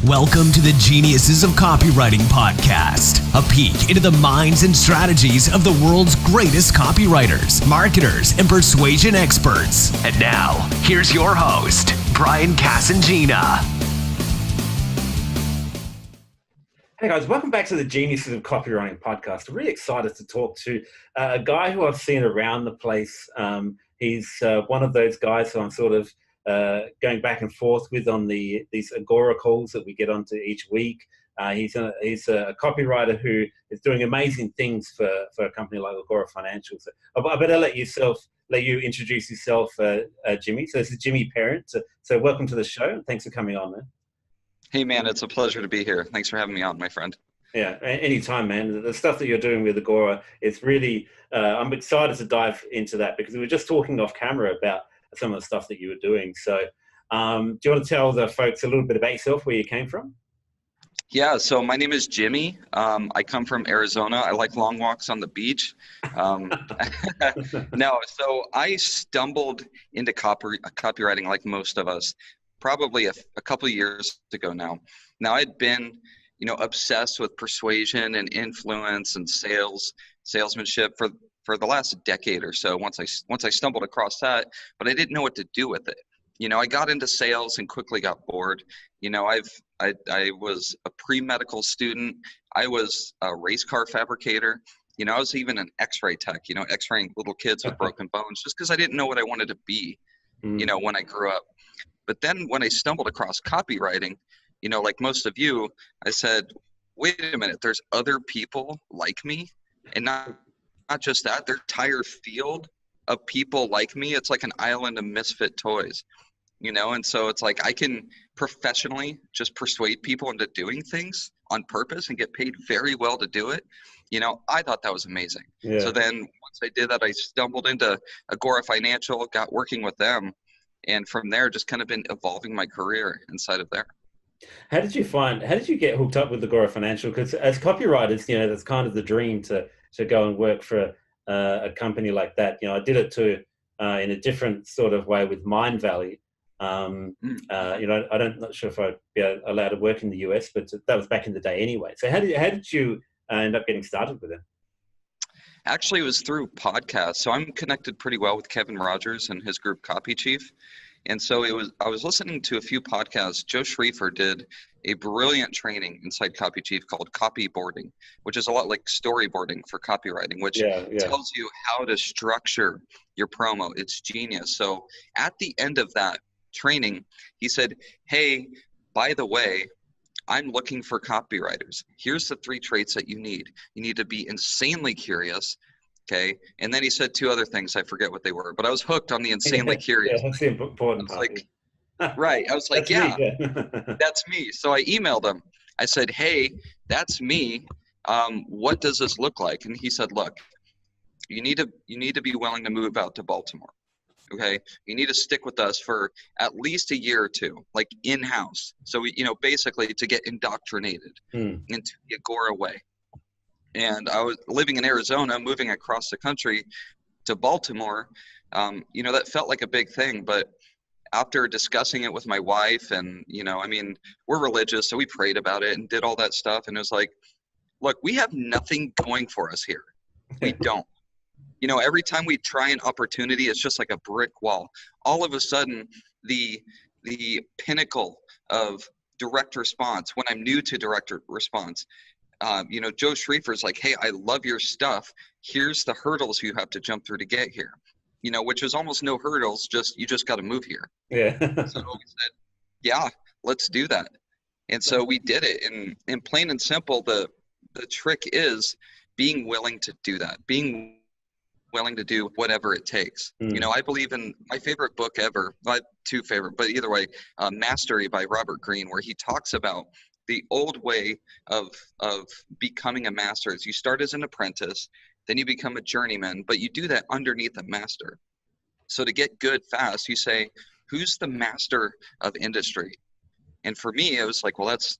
Welcome to the Geniuses of Copywriting podcast, a peek into the minds and strategies of the world's greatest copywriters, marketers, and persuasion experts. And now, here's your host, Brian Casangina. Hey guys, welcome back to the Geniuses of Copywriting podcast. I'm really excited to talk to a guy who I've seen around the place. He's one of those guys who I'm sort of going back and forth with on these Agora calls that we get onto each week. He's a copywriter who is doing amazing things for a company like Agora Financial. So I better let you introduce yourself, Jimmy. So this is Jimmy Parent. So welcome to the show. Thanks for coming on, man. Hey, man, it's a pleasure to be here. Thanks for having me on, my friend. Yeah, anytime, man. The stuff that you're doing with Agora is really, I'm excited to dive into that because we were just talking off camera about some of the stuff that you were doing. So do you want to tell the folks a little bit about yourself, where you came from? Yeah, so my name is Jimmy. I come from Arizona. I like long walks on the beach. No, so I stumbled into copywriting like most of us, probably a couple of years ago now. Now I'd been, obsessed with persuasion and influence and salesmanship for the last decade or so. Once I stumbled across that, but I didn't know what to do with it. I got into sales and quickly got bored. I was a pre-medical student. I was a race car fabricator. I was even an X-ray tech. X-raying little kids with broken bones, just because I didn't know what I wanted to be. When I grew up. But then when I stumbled across copywriting, like most of you, I said, wait a minute, there's other people like me, and not just that, their entire field of people like me. It's like an island of misfit toys, and so it's like I can professionally just persuade people into doing things on purpose and get paid very well to do it. I thought that was amazing. Yeah. So then once I did that, I stumbled into Agora Financial, got working with them. And from there, just kind of been evolving my career inside of there. How did you get hooked up with Agora Financial? Because as copywriters, that's kind of the dream to go and work for a company like that. I did it too in a different sort of way with Mind Valley. I'm not sure if I'd be allowed to work in the US, but that was back in the day anyway. So how did you end up getting started with it? Actually, it was through podcasts. So I'm connected pretty well with Kevin Rogers and his group Copy Chief. And so I was listening to a few podcasts. Joe Schriefer did a brilliant training inside Copy Chief called copyboarding, which is a lot like storyboarding for copywriting, which tells you how to structure your promo. It's genius. So at the end of that training, he said, hey, by the way, I'm looking for copywriters. Here's the 3 traits that you need. You need to be insanely curious, okay? And then he said 2 other things. I forget what they were, but I was hooked on the insanely curious. Yeah, that's the important part. Right. I was like, that's yeah, me. that's me. So I emailed him. I said, hey, that's me. What does this look like? And he said, look, you need to be willing to move out to Baltimore. Okay, you need to stick with us for at least a year or 2, like in-house. So, basically to get indoctrinated into the Agora way. And I was living in Arizona, moving across the country to Baltimore. That felt like a big thing. But after discussing it with my wife and, we're religious, so we prayed about it and did all that stuff. And it was like, look, we have nothing going for us here. We don't. Every time we try an opportunity, it's just like a brick wall. All of a sudden, the pinnacle of direct response, when I'm new to direct response, Joe Schriefer's like, hey, I love your stuff. Here's the hurdles you have to jump through to get here, which is almost no hurdles, you just got to move here. Yeah. So we said, yeah, let's do that. And so we did it. And in plain and simple, the trick is being willing to do that, being willing to do whatever it takes. I believe in my favorite book ever, not 2 favorite, but either way, Mastery by Robert Greene, where he talks about the old way of becoming a master is you start as an apprentice, then you become a journeyman, but you do that underneath a master. So to get good fast, you say, who's the master of industry? And for me, it was like, well, that's,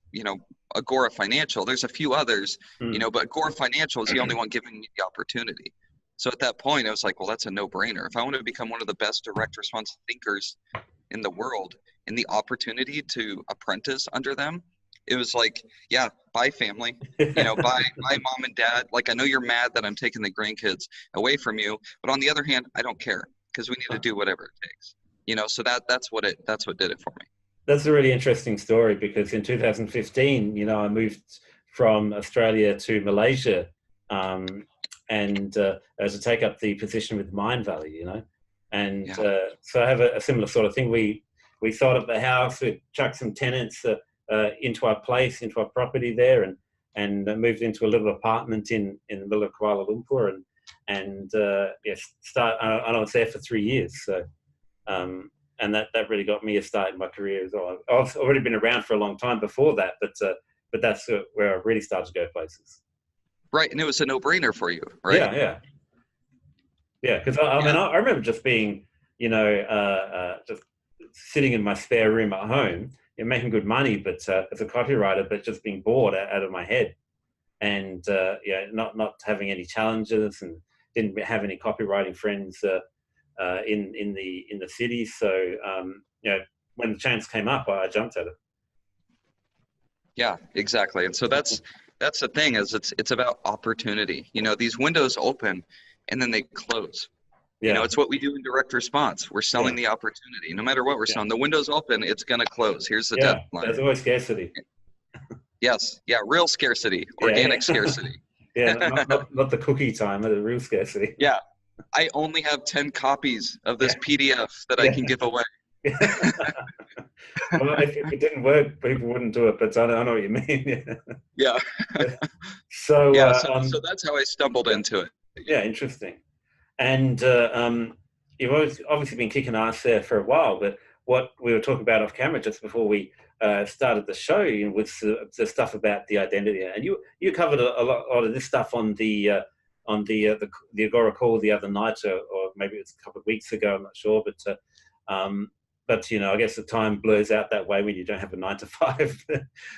Agora Financial. There's a few others, but Agora Financial is the only one giving me the opportunity. So at that point, I was like, well, that's a no-brainer. If I want to become one of the best direct response thinkers in the world and the opportunity to apprentice under them, It was like, yeah, bye family, bye mom and dad. Like, I know you're mad that I'm taking the grandkids away from you, but on the other hand, I don't care because we need to do whatever it takes. So that's what did it for me. That's a really interesting story, because in 2015, I moved from Australia to Malaysia, and as to take up the position with Mindvalley, and so I have a similar sort of thing. We sold up the house, we chucked some tenants into our property there, and moved into a little apartment in the middle of Kuala Lumpur, and I was there for 3 years. So. And that really got me a start in my career as well. I've already been around for a long time before that, but that's where I really started to go places. Right, and it was a no-brainer for you, right? Yeah. Because I remember just being, just sitting in my spare room at home, making good money, but as a copywriter, but just being bored out of my head, and not having any challenges, and didn't have any copywriting friends. In the city, so when the chance came up, I jumped at it. Yeah, exactly. And so that's the thing, is it's about opportunity. These windows open and then they close. Yeah. It's what we do in direct response. We're selling the opportunity. No matter what we're selling, the window's open, it's going to close. Here's the deadline. There's always scarcity. Yes. Yeah. Real scarcity, organic scarcity. Not the cookie time, but the real scarcity. Yeah. I only have 10 copies of this PDF that I can give away. Well, if it didn't work, people wouldn't do it, but I know what you mean. Yeah. So that's how I stumbled into it. Yeah, interesting. And you've obviously been kicking ass there for a while, but what we were talking about off camera just before we started the show was the stuff about the identity. And you covered a lot of this stuff on the Agora call the other night, or maybe it's a couple of weeks ago, I'm not sure, but I guess the time blurs out that way when you don't have a 9 to 5.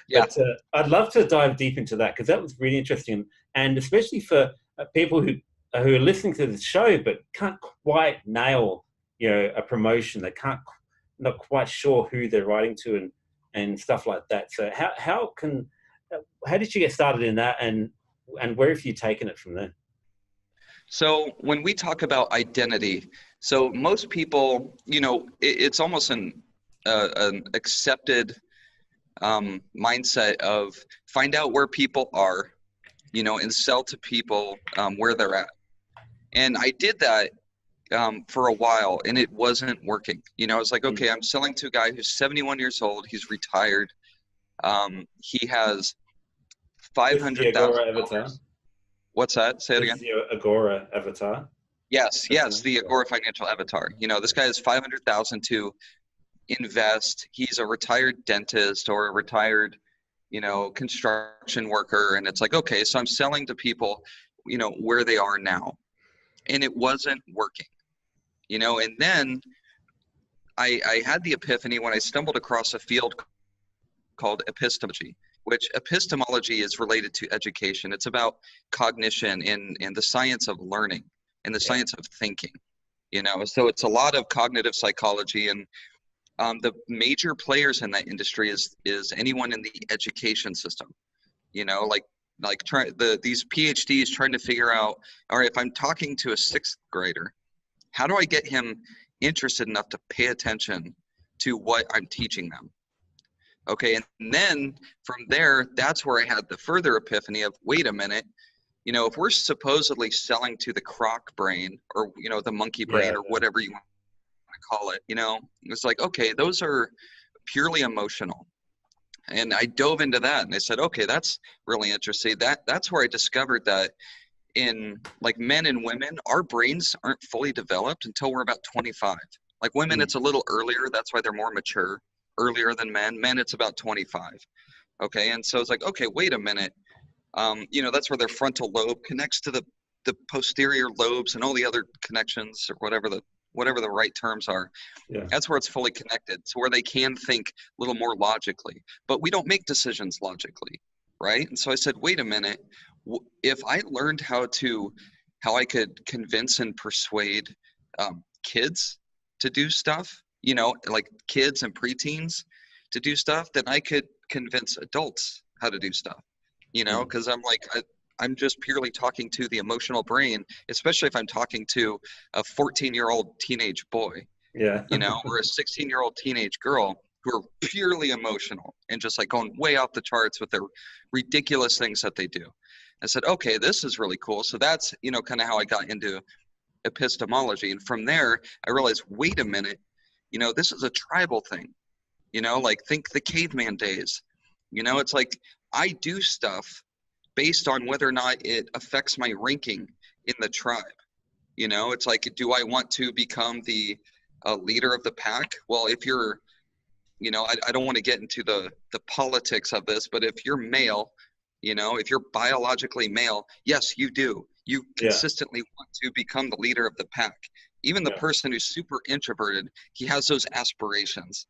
Yeah. But I'd love to dive deep into that, because that was really interesting, and especially for people who are listening to the show but can't quite nail a promotion. They not quite sure who they're writing to and stuff like that. So how did you get started in that, and where have you taken it from there? So when we talk about identity, so most people, it's almost an accepted mindset of find out where people are, and sell to people where they're at. And I did that for a while, and it wasn't working. I was like, okay, I'm selling to a guy who's 71 years old. He's retired. He has $500,000. What's that? Say it again. The Agora avatar. Yes, the Agora Financial avatar. This guy has $500,000 to invest. He's a retired dentist or a retired, construction worker, and it's like, okay, so I'm selling to people, where they are now, and it wasn't working, And then I had the epiphany when I stumbled across a field called epistemology, which epistemology is related to education. It's about cognition and the science of learning and the science of thinking, So it's a lot of cognitive psychology, and the major players in that industry is anyone in the education system, these PhDs trying to figure out, all right, if I'm talking to a 6th grader, how do I get him interested enough to pay attention to what I'm teaching them? Okay, and then from there, that's where I had the further epiphany of, wait a minute, if we're supposedly selling to the croc brain, or, the monkey brain, or whatever you want to call it, it's like, okay, those are purely emotional. And I dove into that, and I said, okay, that's really interesting. That's where I discovered that in like men and women, our brains aren't fully developed until we're about 25. Like women, it's a little earlier. That's why they're more mature, earlier than men. Men, it's about 25. Okay, and so it's like, okay, wait a minute. That's where their frontal lobe connects to the posterior lobes and all the other connections, or whatever the right terms are. Yeah. That's where it's fully connected. So where they can think a little more logically, but we don't make decisions logically, right? And so I said, wait a minute, if I learned how I could convince and persuade kids to do stuff, like kids and preteens, to do stuff, then I could convince adults how to do stuff, because I'm just purely talking to the emotional brain, especially if I'm talking to a 14-year-old teenage boy, Yeah. or a 16-year-old teenage girl who are purely emotional and just like going way off the charts with their ridiculous things that they do. I said, okay, this is really cool. So that's, kind of how I got into epistemology. And from there, I realized, wait a minute, this is a tribal thing, like think the caveman days, it's like I do stuff based on whether or not it affects my ranking in the tribe. It's like, do I want to become the leader of the pack? Well, if you're, I don't want to get into the politics of this, but if you're male, if you're biologically male, yes, you do. You consistently want to become the leader of the pack. Even the person who's super introverted, he has those aspirations.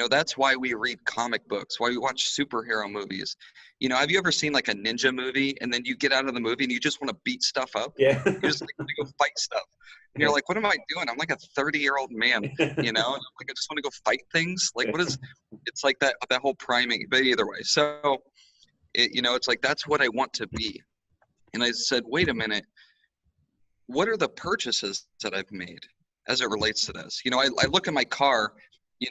That's why we read comic books, why we watch superhero movies. Have you ever seen like a ninja movie and then you get out of the movie and you just want to beat stuff up? Yeah. You just like, want to go fight stuff. And you're like, what am I doing? I'm like a 30-year-old man, and I'm like, I just want to go fight things. Like, it's like that whole priming, but either way. So, it's like, that's what I want to be. And I said, wait a minute, what are the purchases that I've made as it relates to this? I look at my car,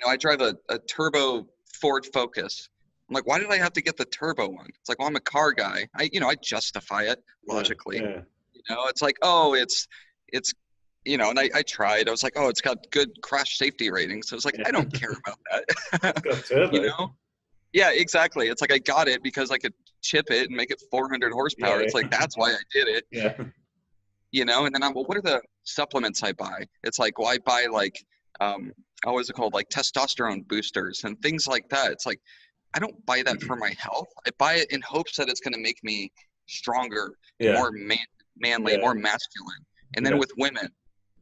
I drive a turbo Ford Focus. I'm like, why did I have to get the turbo one? It's like, well, I'm a car guy. I justify it logically. Yeah. It's like, oh, it's and I tried. I was like, oh, it's got good crash safety ratings. So I was like, I don't care about that. Got turbo. Yeah, exactly. It's like I got it because I could chip it and make it 400 horsepower. Yeah. It's like, that's why I did it. Yeah. And then what are the supplements I buy? It's like, well, I buy like, what is it called? Like testosterone boosters and things like that. It's like, I don't buy that for my health. I buy it in hopes that it's going to make me stronger, more manly, more masculine. And then with women,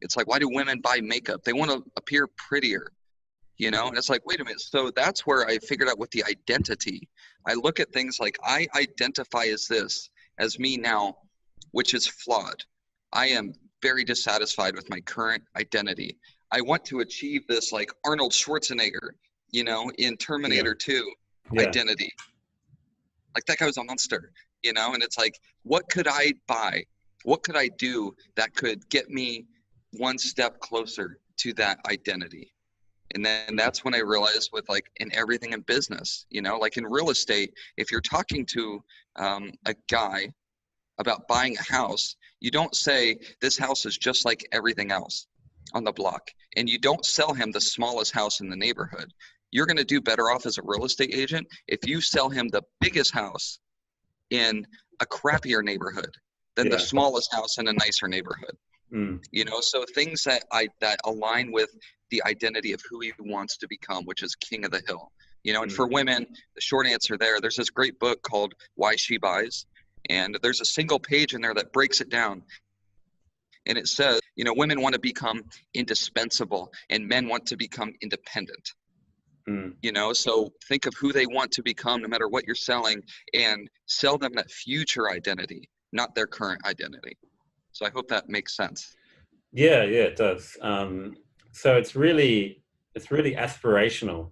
it's like, why do women buy makeup? They want to appear prettier, and it's like, wait a minute. So that's where I figured out with the identity. I look at things like, I identify as this, as me now, which is flawed. I am very dissatisfied with my current identity. I want to achieve this like Arnold Schwarzenegger, in Terminator 2 identity. Like that guy was a monster, and it's like, what could I buy? What could I do that could get me one step closer to that identity? And then that's when I realized with like in everything in business, like in real estate, if you're talking to a guy about buying a house, you don't say this house is just like everything else on the block. And you don't sell him the smallest house in the neighborhood. You're going to do better off as a real estate agent if you sell him the biggest house in a crappier neighborhood than the smallest house in a nicer neighborhood. So things that align with the identity of who he wants to become, which is king of the hill. And for women, the short answer there's this great book called Why She Buys. And there's a single page in there that breaks it down. And it says, women want to become indispensable and men want to become independent. So think of who they want to become no matter what you're selling, and sell them that future identity, not their current identity. So I hope that makes sense. Yeah, it does. So it's really aspirational.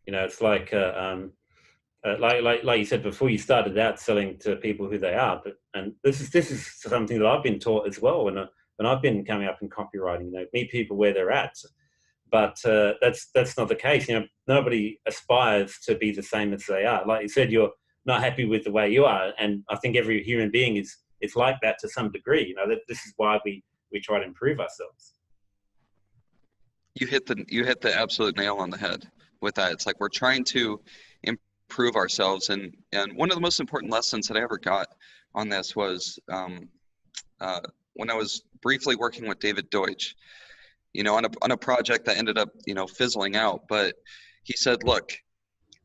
It's like like you said before, you started out selling to people who they are, and this is something that I've been taught as well when I've been coming up in copywriting. Meet people where they're at, but that's not the case. Nobody aspires to be the same as they are. Like you said, you're not happy with the way you are, and I think every human being is like that to some degree. That this is why we try to improve ourselves. You hit the absolute nail on the head with that. It's like we're trying to improve ourselves, and one of the most important lessons that I ever got on this was when I was briefly working with David Deutsch, on a project that ended up fizzling out. But he said, look,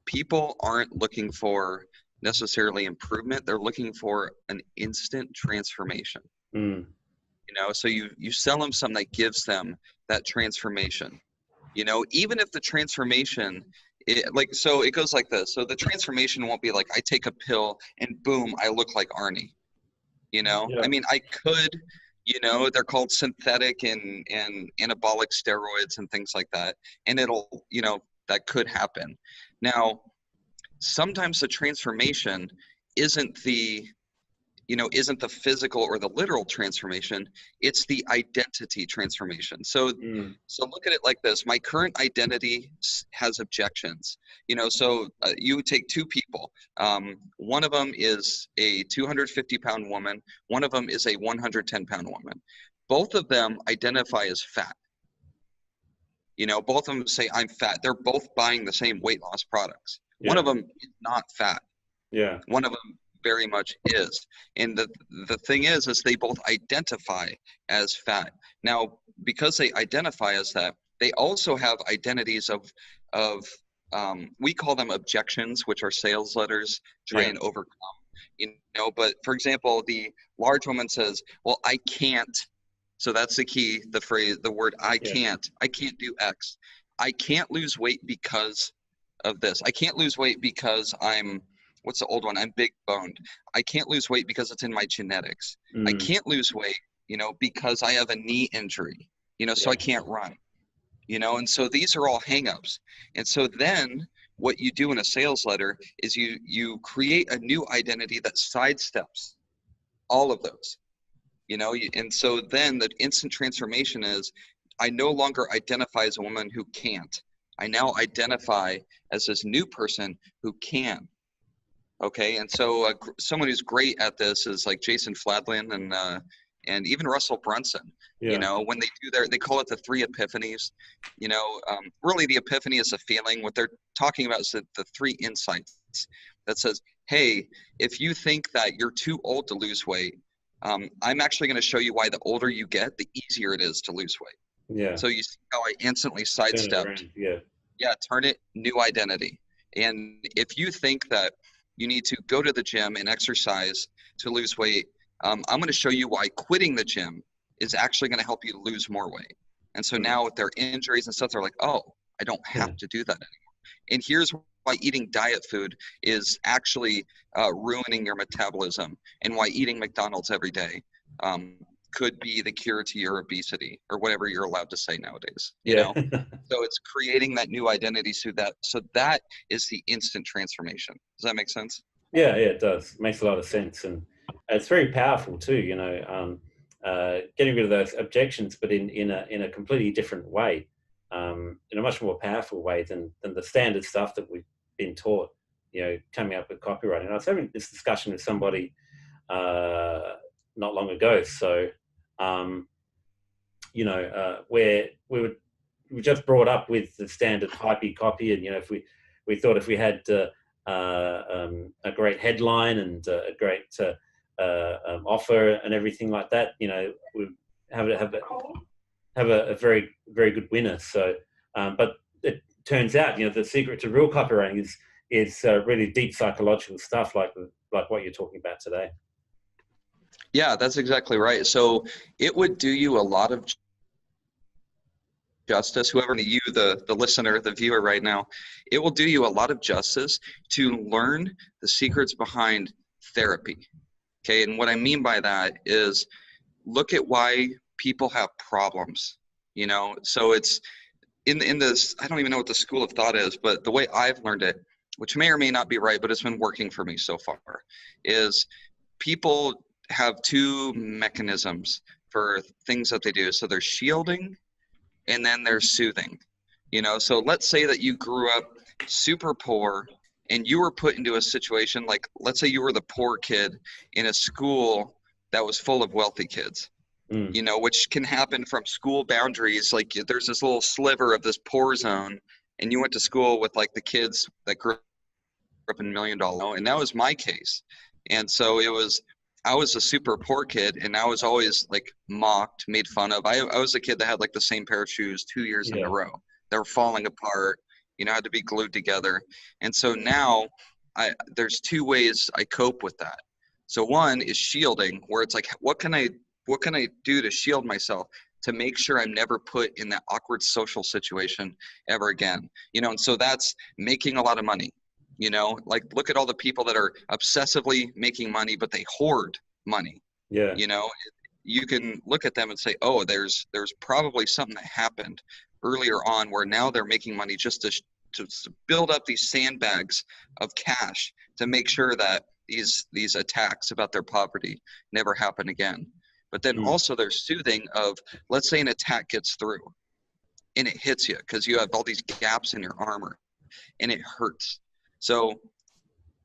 people aren't looking for necessarily improvement, they're looking for an instant transformation. So you sell them something that gives them that transformation, even if the transformation so it goes like this. So the transformation won't be like I take a pill and boom, I look like Arnie. I mean, I could, they're called synthetic and anabolic steroids and things like that. And it'll, that could happen. Now, sometimes the transformation isn't the physical or the literal transformation, it's the identity transformation. So look at it like this. My current identity has objections. So you would take two people. One of them is a 250-pound woman. One of them is a 110-pound woman. Both of them identify as fat. Both of them say, I'm fat. They're both buying the same weight loss products. Yeah. One of them is not fat. Yeah. One of them very much is. And the thing is they both identify as fat. Now, because they identify as that, they also have identities of we call them objections, which are sales letters, try and overcome. But for example, the large woman says, well, I can't. So that's the key, the phrase, the word I can't do X. I can't lose weight because of this. I can't lose weight because what's the old one? I'm big boned. I can't lose weight because it's in my genetics. I can't lose weight, because I have a knee injury, so I can't run, and so these are all hangups. And so then what you do in a sales letter is you create a new identity that sidesteps all of those, and so then the instant transformation is I no longer identify as a woman who can't. I now identify as this new person who can. Okay, and so someone who's great at this is like Jason Fladlien and even Russell Brunson. Yeah. When they do they call it the 3 epiphanies. Really the epiphany is a feeling. What they're talking about is the 3 insights that says, hey, if you think that you're too old to lose weight, I'm actually going to show you why the older you get, the easier it is to lose weight. Yeah. So you see how I instantly sidestepped. Yeah, turn it, new identity. And if you think that you need to go to the gym and exercise to lose weight, I'm going to show you why quitting the gym is actually going to help you lose more weight. And so now with their injuries and stuff, they're like, oh, I don't have to do that anymore. And here's why eating diet food is actually ruining your metabolism, and why eating McDonald's every day could be the cure to your obesity, or whatever you're allowed to say nowadays. So it's creating that new identity through that. So that is the instant transformation. Does that make sense? Yeah, it does. It makes a lot of sense. And it's very powerful too, getting rid of those objections, but in a completely different way, in a much more powerful way than the standard stuff that we've been taught, coming up with copywriting. And I was having this discussion with somebody not long ago. So, where we just brought up with the standard hypey copy, and if we thought if we had a great headline and a great offer and everything like that, we have a very, very good winner. So, but it turns out, the secret to real copywriting is really deep psychological stuff, like what you're talking about today. Yeah, that's exactly right. So it would do you a lot of justice, whoever you, the listener, the viewer right now, it will do you a lot of justice to learn the secrets behind therapy. Okay, and what I mean by that is look at why people have problems, So it's in this, I don't even know what the school of thought is, but the way I've learned it, which may or may not be right, but it's been working for me so far, is people have 2 mechanisms for things that they do. So they're shielding and then they're soothing. So let's say that you grew up super poor and you were put into a situation like, let's say you were the poor kid in a school that was full of wealthy kids, which can happen from school boundaries. Like there's this little sliver of this poor zone, and you went to school with like the kids that grew up in $1 million, and that was my case. And so I was a super poor kid, and I was always like mocked, made fun of. I was a kid that had like the same pair of shoes 2 years in a row. They were falling apart, had to be glued together. And so now there's 2 ways I cope with that. So one is shielding, where it's like, what can I do to shield myself to make sure I'm never put in that awkward social situation ever again? And so that's making a lot of money. Like look at all the people that are obsessively making money, but they hoard money. Yeah. You can look at them and say, oh, there's probably something that happened earlier on where now they're making money just build up these sandbags of cash to make sure that these attacks about their poverty never happen again. But then also there's soothing of, let's say an attack gets through and it hits you because you have all these gaps in your armor and it hurts. So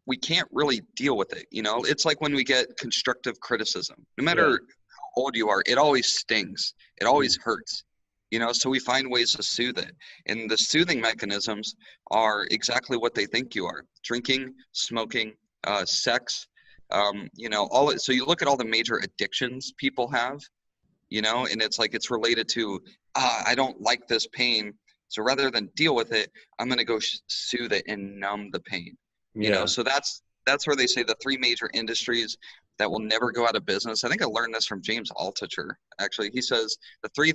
we can't really deal with it. It's like when we get constructive criticism, no matter how old you are, it always stings. It always hurts. So we find ways to soothe it. And the soothing mechanisms are exactly what they think you are: drinking, smoking, sex, so you look at all the major addictions people have, and it's like, it's related to, I don't like this pain. So rather than deal with it, I'm going to go soothe it and numb the pain, so that's where they say the three major industries that will never go out of business. I think I learned this from James Altucher. Actually, he says the three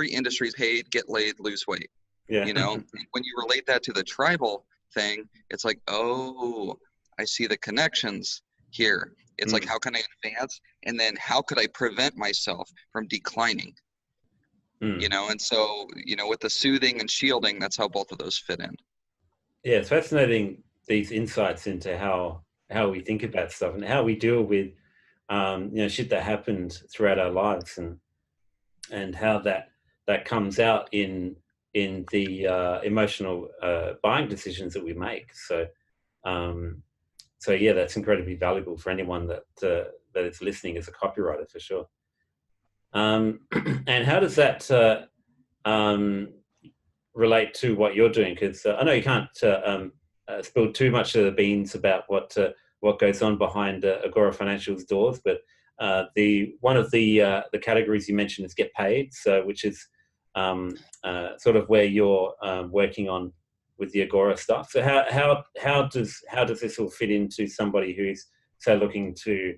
industries: paid, get laid, lose weight. When you relate that to the tribal thing, it's like, oh, I see the connections here. It's like, how can I advance? And then how could I prevent myself from declining? And so, with the soothing and shielding, that's how both of those fit in. Yeah, it's fascinating, these insights into how we think about stuff and how we deal with, shit that happened throughout our lives, and how that comes out in the emotional buying decisions that we make. So yeah, that's incredibly valuable for anyone that is listening as a copywriter, for sure. And how does that relate to what you're doing? Because I know you can't spill too much of the beans about what goes on behind Agora Financial's doors, but one of the categories you mentioned is get paid, so which is sort of where you're working on with the Agora stuff. So how does this all fit into somebody who's, say, looking to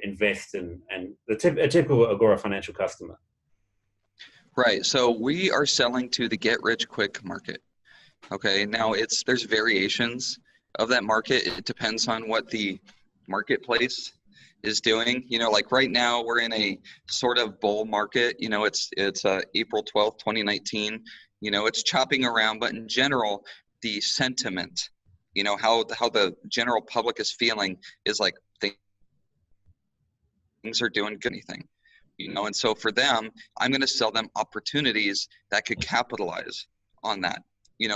invest and a typical Agora Financial customer? Right. So we are selling to the get rich quick market. Okay. Now there's variations of that market. It depends on what the marketplace is doing. Like right now we're in a sort of bull market. It's April 12th, 2019. It's chopping around, but in general, the sentiment, how the general public is feeling is like things are doing good. Anything, and so for them, I'm going to sell them opportunities that could capitalize on that.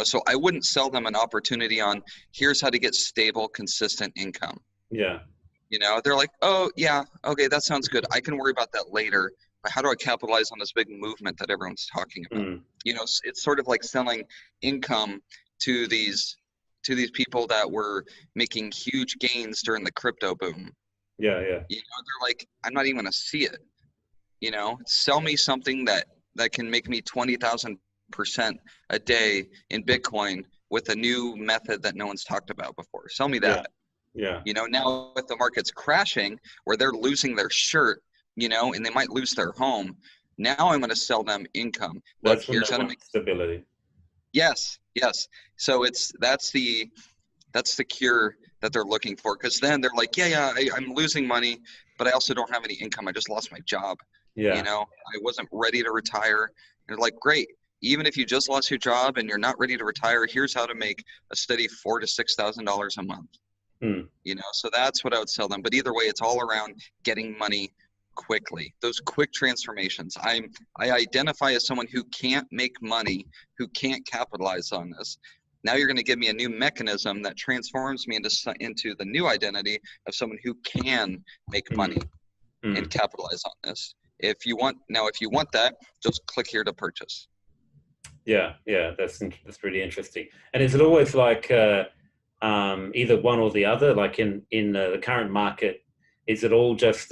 So I wouldn't sell them an opportunity on, here's how to get stable, consistent income. Yeah. They're like, oh yeah, okay, that sounds good. I can worry about that later. But how do I capitalize on this big movement that everyone's talking about? It's sort of like selling income to these people that were making huge gains during the crypto boom. Yeah. They're like, I'm not even gonna see it. Sell me something that can make me 20,000% a day in Bitcoin with a new method that no one's talked about before. Sell me that. Yeah. Now if the market's crashing, where they're losing their shirt, and they might lose their home, now I'm going to sell them income. Look, here's how to make stability. Yes. So that's the cure that they're looking for, because then they're like, I'm losing money, but I also don't have any income. I just lost my job. I wasn't ready to retire. And they're like, great. Even if you just lost your job and you're not ready to retire, here's how to make a steady $4,000 to $6,000 a month. So that's what I would sell them. But either way, it's all around getting money quickly. Those quick transformations. I identify as someone who can't make money, who can't capitalize on this. Now you're going to give me a new mechanism that transforms me into the new identity of someone who can make money and capitalize on this. If you want that, just click here to purchase. Yeah, that's pretty interesting. And is it always like either one or the other? Like in the current market, is it all just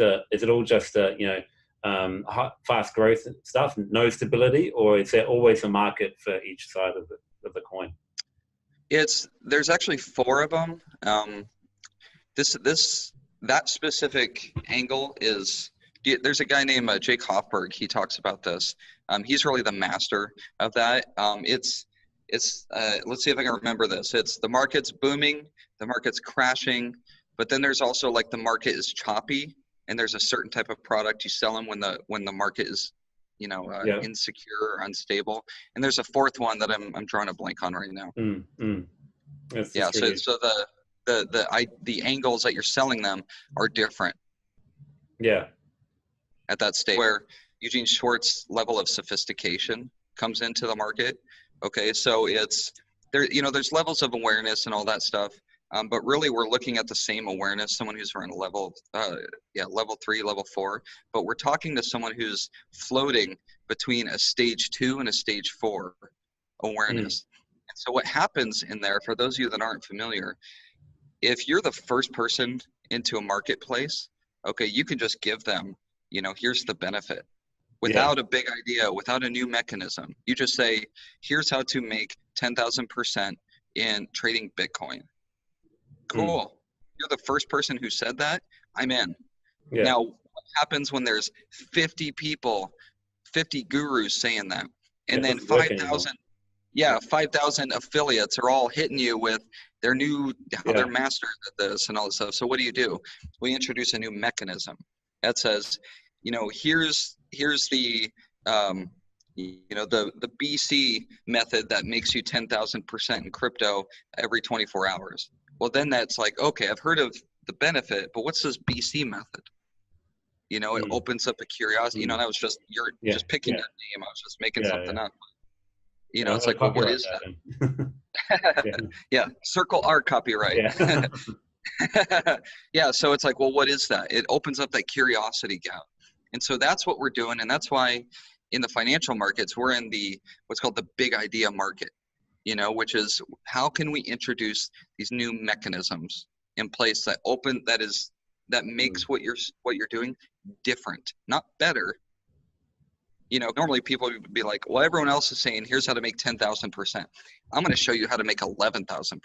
fast growth stuff, no stability, or is there always a market for each side of the coin? There's actually four of them. That specific angle is, there's a guy named Jake Hoffberg. He talks about this. He's really the master of that. Let's see if I can remember this. It's the market's booming, the market's crashing, but then there's also like the market is choppy, and there's a certain type of product you sell them when the market is Yeah. insecure or unstable. And there's a fourth one that I'm drawing a blank on right now. Yeah. So the angles that you're selling them are different. Yeah. At that stage where Eugene Schwartz's level of sophistication comes into the market. Okay, so it's there, there's levels of awareness and all that stuff. But really we're looking at the same awareness, someone who's around level 3, level 4, but we're talking to someone who's floating between a stage 2 and a stage 4 awareness. And so what happens in there, for those of you that aren't familiar, if you're the first person into a marketplace, okay, you can just give them, here's the benefit without a big idea, without a new mechanism. You just say, here's how to make 10,000% in trading Bitcoin. Cool. You're the first person who said that. I'm in. Yeah. Now, what happens when there's 50 people, 50 gurus saying that, and then 5,000 affiliates are all hitting you with their new, how they're masters at this and all this stuff. So what do? We introduce a new mechanism that says, here's the the BC method that makes you 10,000% in crypto every 24 hours. Well, then that's like, okay, I've heard of the benefit, but what's this BC method? It opens up a curiosity. That was just, just picking a name. I was just making something up. It's like, well, what is that? Circle R copyright. So it's like, well, what is that? It opens up that curiosity gap. And so that's what we're doing. And that's why in the financial markets, we're in what's called the big idea market, which is how can we introduce these new mechanisms in place that makes what you're doing different, not better. Normally people would be like, well, everyone else is saying, here's how to make 10,000%. I'm going to show you how to make 11,000%.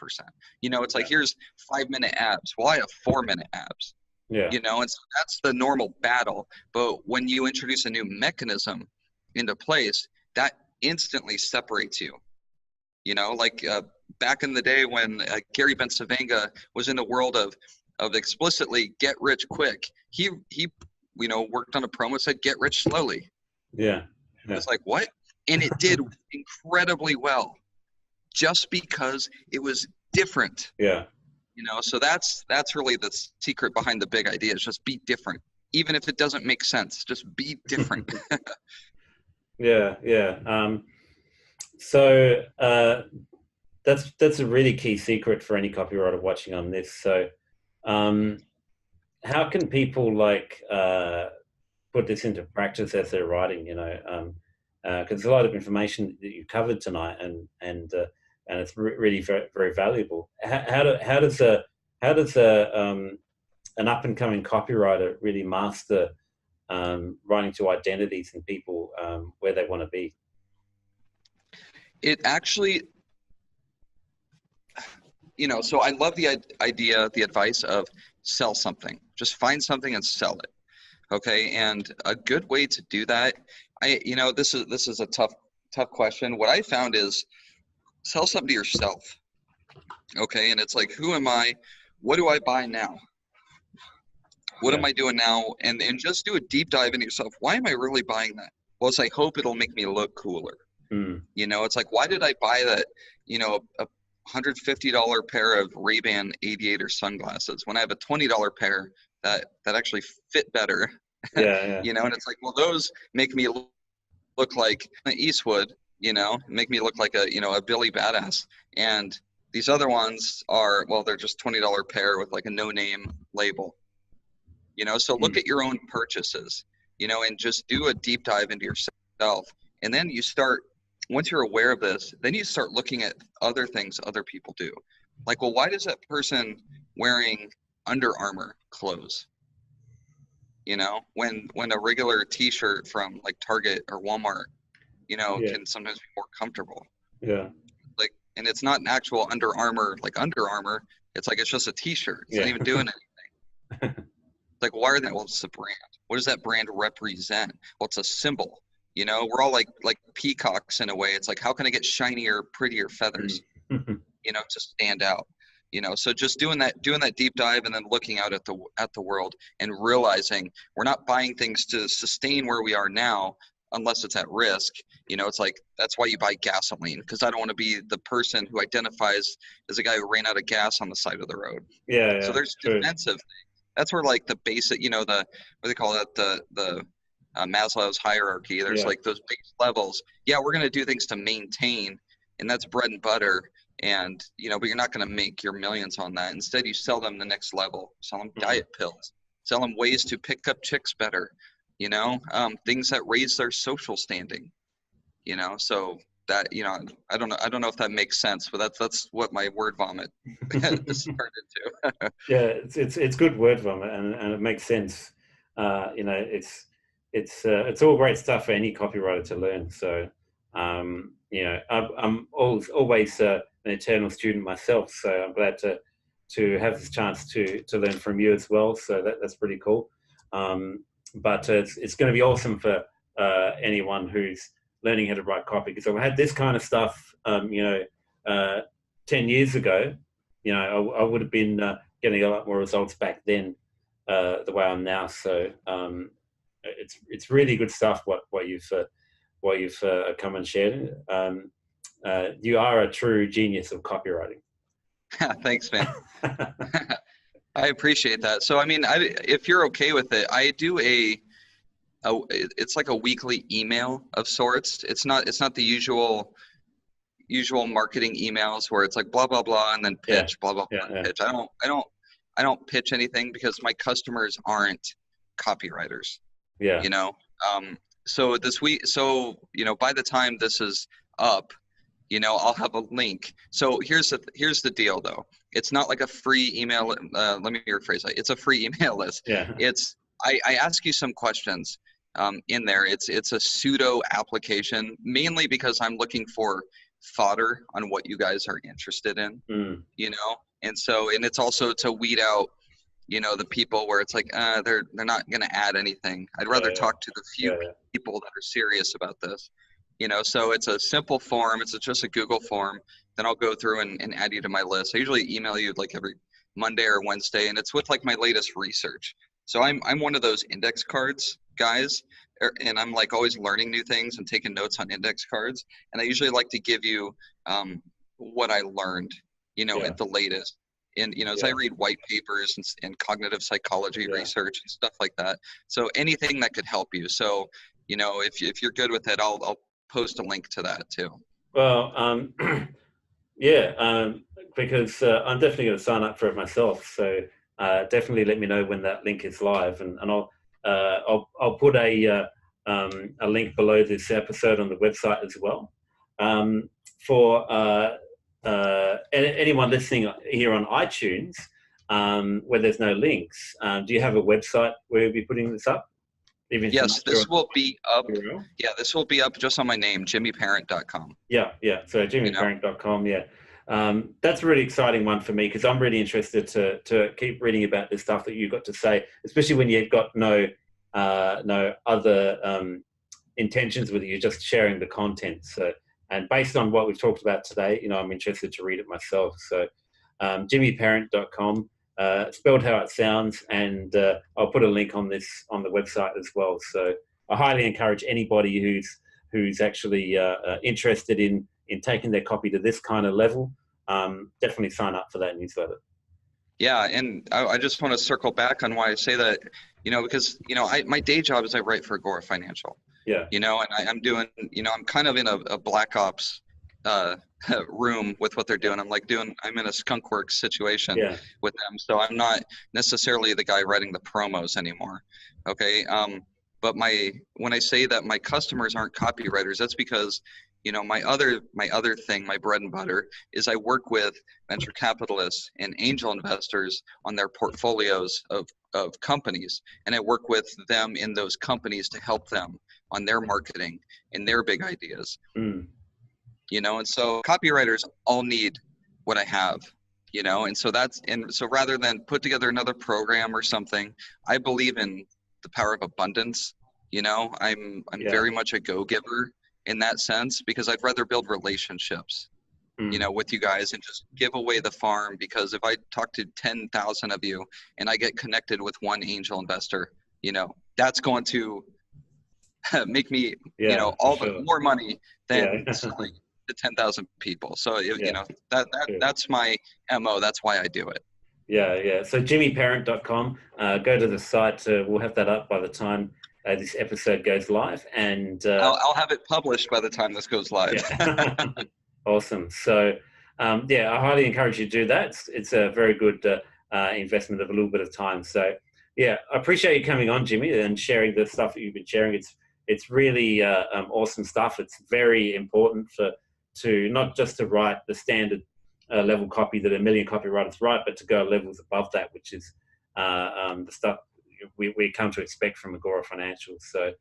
It's like, here's 5-minute abs. Well, I have 4-minute abs. Yeah. And so that's the normal battle. But when you introduce a new mechanism into place, that instantly separates you. Back in the day when Gary Bencivenga was in the world of explicitly get rich quick, he worked on a promo that said get rich slowly. Yeah. It's like, what? And it did incredibly well just because it was different. Yeah. So that's really the secret behind the big idea, is just be different. Even if it doesn't make sense, just be different. So that's a really key secret for any copywriter watching on this. So how can people put this into practice as they're writing, because there's a lot of information that you covered tonight, and it's really very, very valuable. How does an up and coming copywriter really master writing to identities and people where they want to be? It actually, so I love the advice of sell something. Just find something and sell it. Okay, and a good way to do that, this is a tough question. What I found is sell something to yourself. Okay, and it's like, who am I? What do I buy now? What am I doing now? And just do a deep dive into yourself. Why am I really buying that? Well, it's like, hope it'll make me look cooler. It's like, why did I buy that? A $150 pair of Ray-Ban Aviator sunglasses when I have a $20 pair that actually fit better. And it's like, well, those make me look like Eastwood, make me look like a Billy Badass. And these other ones are, well, they're just $20 pair with like a no-name label. So look at your own purchases, and just do a deep dive into yourself. And then once you're aware of this, then you start looking at other things other people do. Like, well, why does that person wearing Under Armour clothes? When a regular t-shirt from like Target or Walmart, can sometimes be more comfortable. Yeah. Like, and it's not an actual Under Armour, like Under Armour. It's like, it's just a t-shirt. It's not even doing anything. Like, why are they? Well, it's a brand. What does that brand represent? Well, it's a symbol. We're all like peacocks in a way. It's like, how can I get shinier, prettier feathers, to stand out? So just doing that deep dive, and then looking out at the world and realizing we're not buying things to sustain where we are now. unless it's at risk. It's like, that's why you buy gasoline, because I don't want to be the person who identifies as a guy who ran out of gas on the side of the road. Yeah. So there's true. defensive things. That's where like the basic, the, what do they call it? The Maslow's hierarchy. There's like those base levels. Yeah, we're going to do things to maintain, and that's bread and butter. And, but you're not going to make your millions on that. Instead, you sell them the next level, sell them diet pills, sell them ways to pick up chicks better, things that raise their social standing, so that, I don't know if that makes sense, but that's what my word vomit started to. Yeah, it's good word vomit, and it makes sense. It's all great stuff for any copywriter to learn. So, I'm always an eternal student myself. So I'm glad to have this chance to learn from you as well. So that's pretty cool. But it's going to be awesome for anyone who's learning how to write copy, because if I had this kind of stuff, 10 years ago, I would have been getting a lot more results back then the way I'm now. So it's really good stuff what you've come and shared. You are a true genius of copywriting. Thanks, man. I appreciate that. So, I mean, if you're okay with it, I do it's like a weekly email of sorts. It's not the usual marketing emails where it's like blah blah blah and then pitch, blah blah blah, pitch. I don't pitch anything because my customers aren't copywriters. Yeah. So this week, by the time this is up, I'll have a link. So here's the deal though. It's not like a free email. Let me rephrase that. It's a free email list. Yeah. I ask you some questions in there. It's a pseudo application, mainly because I'm looking for fodder on what you guys are interested in, and it's also to weed out, the people where it's like, they're not going to add anything. I'd rather talk to the few people that are serious about this, so it's a simple form. It's just a Google form. Then I'll go through and add you to my list. I usually email you like every Monday or Wednesday, and it's with like my latest research. So I'm one of those index cards guys, and I'm like always learning new things and taking notes on index cards. And I usually like to give you what I learned, at the latest. And, as I read white papers and cognitive psychology research and stuff like that. So anything that could help you. So, if you're good with it, I'll post a link to that too. Well, because I'm definitely going to sign up for it myself. So definitely let me know when that link is live, and I'll put a link below this episode on the website as well. For anyone listening here on iTunes, where there's no links, do you have a website where you'll be putting this up? Yes, this will be up. Yeah, this will be up just on my name, jimmyparent.com. Yeah. So jimmyparent.com. Yeah. That's a really exciting one for me, because I'm really interested to keep reading about this stuff that you've got to say, especially when you've got no other intentions with it. You're just sharing the content. So, and based on what we've talked about today, I'm interested to read it myself. So jimmyparent.com, spelled how it sounds, and I'll put a link on the website as well. So I highly encourage anybody who's actually interested in taking their copy to this kind of level, definitely sign up for that newsletter. Yeah, and I just want to circle back on why I say that, because, my day job is I write for Agora Financial. Yeah. And I'm doing, I'm kind of in a black ops room with what they're doing. I'm in a skunk works situation with them. So I'm not necessarily the guy writing the promos anymore. Okay. But when I say that my customers aren't copywriters, that's because, my other thing, my bread and butter, is I work with venture capitalists and angel investors on their portfolios of companies. And I work with them in those companies to help them on their marketing and their big ideas. And so copywriters all need what I have, and so rather than put together another program or something, I believe in the power of abundance. I'm very much a go-giver in that sense, because I'd rather build relationships, with you guys, and just give away the farm. Because if I talk to 10,000 of you and I get connected with one angel investor, that's going to make me, Yeah, all sure. the more money than Yeah. selling to 10,000 people. So, Yeah. that's my MO. That's why I do it. Yeah. So jimmyparent.com, go to the site. We'll have that up by the time this episode goes live. And I'll have it published by the time this goes live. yeah. Awesome. So, I highly encourage you to do that. It's a very good investment of a little bit of time. So, I appreciate you coming on, Jimmy, and sharing the stuff that you've been sharing. It's really awesome stuff. It's very important to not just to write the standard level copy that a million copywriters write, but to go levels above that, which is the stuff we come to expect from Agora Financial. So,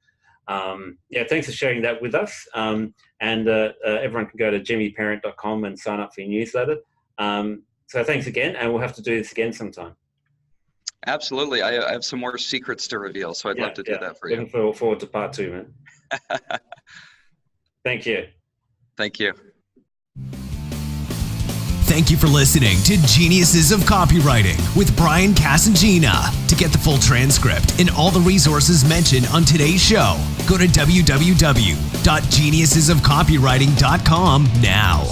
thanks for sharing that with us. And everyone can go to jimmyparent.com and sign up for your newsletter. So thanks again, and we'll have to do this again sometime. Absolutely. I have some more secrets to reveal, so I'd love to do that for you. Looking forward to part 2, man. Thank you. Thank you. Thank you for listening to Geniuses of Copywriting with Brian Casangina. To get the full transcript and all the resources mentioned on today's show, go to www.geniusesofcopywriting.com now.